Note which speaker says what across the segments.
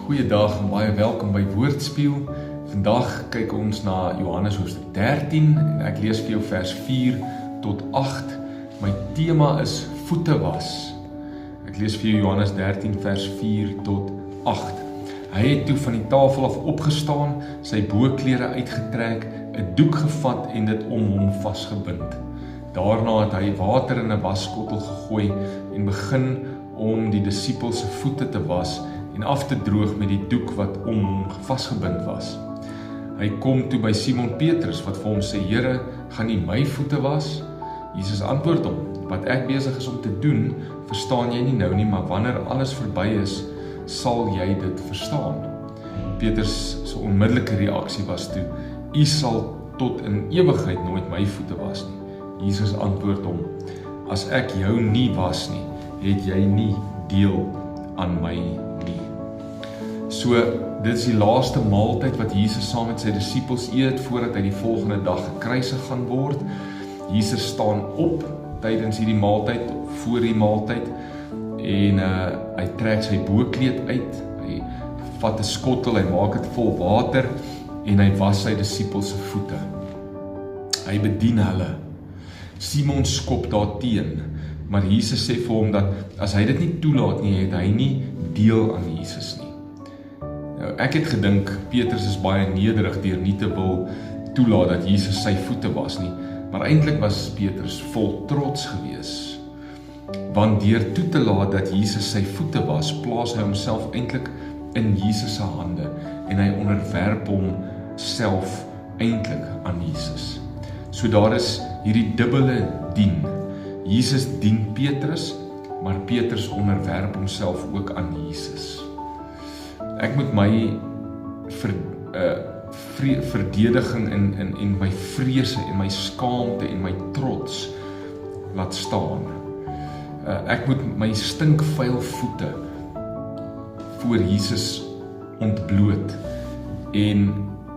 Speaker 1: Goeiedag en baie welkom by Woordspeel. Vandag kyk ons na Johannes hoofstuk 13 en ek lees vir jou vers 4 tot 8. My tema is voete was. Ek lees vir jou Johannes 13 vers 4 tot 8. Hy het toe van die tafel af opgestaan, sy boklere uitgetrek, 'n doek gevat en dit om hom vasgebind. Daarna het hy water in 'n waskottel gegooi en begin om die disippels se voete te was en af te droog met die doek wat om hom vasgebind was. Hy kom toe by Simon Petrus wat vir hom sê, Here, gaan nie my voete was? Jesus antwoord hom, wat ek besig is om te doen, verstaan jy nie nou nie, maar wanneer alles verby is, sal jy dit verstaan. Petrus se onmiddellike reaksie was toe, U sal tot in ewigheid nooit my voete was nie. Jesus antwoord hom, as ek jou nie was nie, het jy nie deel aan my nie. So, dit is die laaste maaltyd wat Jesus saam met sy disippels eet voordat hy die volgende dag gekruisig gaan word. Jesus staan op tydens hierdie maaltyd, voor die maaltyd, en hy trek sy bokkleed uit, hy vat 'n skottel, hy maak dit vol water en hy was sy disippels se voete. Hy bedien hulle. Simon skop daarteen, maar Jesus sê vir hom dat as hy dit nie toelaat nie, het hy nie deel aan Jesus nie. Nou, ek het gedink Petrus is baie nederig deur nie te wil toelaat dat Jesus sy voete was nie, maar eintlik was Petrus vol trots gewees. Want deur toe te laat dat Jesus sy voete was, plaas hy homself eintlik in Jesus se hande en hy onderwerp homself eintlik aan Jesus. So daar is hierdie dubbele dien. Jesus dien Petrus, maar Petrus onderwerp homself ook aan Jesus. Ek moet my verdediging en my vrese en my skaamte en my trots laat staan. Ek moet my stinkvuil voete voor Jesus ontbloot en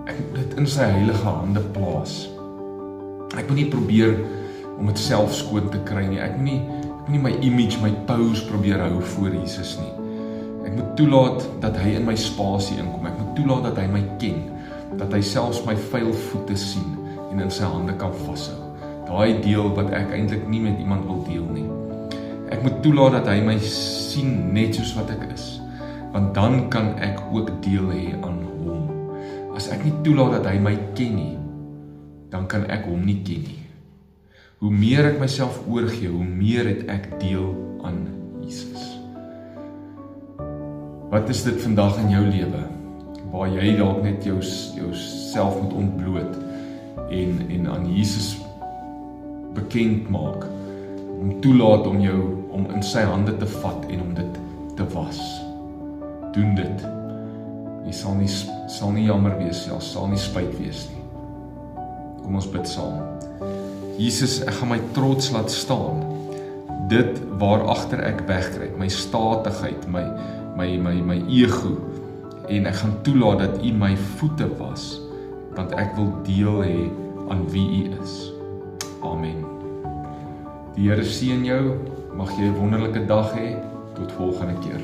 Speaker 1: ek moet dit in sy heilige hande plaas. Ek moet nie probeer om dit self skoon te kry nie. Ek moet nie my image, my pose probeer hou voor Jesus nie. Ek moet toelaat dat hy in my spasie inkom. Ek moet toelaat dat hy my ken, dat hy selfs my vuil voete sien en in sy hande kan vashou. Daai deel wat ek eintlik nie met iemand wil deel nie. Ek moet toelaat dat hy my sien net soos wat ek is, want dan kan ek ook deel hê aan hom. As ek nie toelaat dat hy my ken nie, dan kan ek hom nie ken nie. Hoe meer ek myself oorgee, hoe meer het ek deel aan Jesus. Wat is dit vandag in jou lewe, waar jy dalk net jouself moet ontbloot en aan Jesus bekend maak, om toelaat om in sy hande te vat en om dit te was. Doen dit. Jy sal nie jammer wees, jy sal nie spyt wees nie. Kom ons bid saam. Jesus, ek gaan my trots laat staan. Dit waarachter ek wegkry, my statigheid, my ego, en ek gaan toelaat dat U my voete was, want ek wil deel hê aan wie U is. Amen. Die Here seën jou, mag jy 'n wonderlike dag hê, tot volgende keer.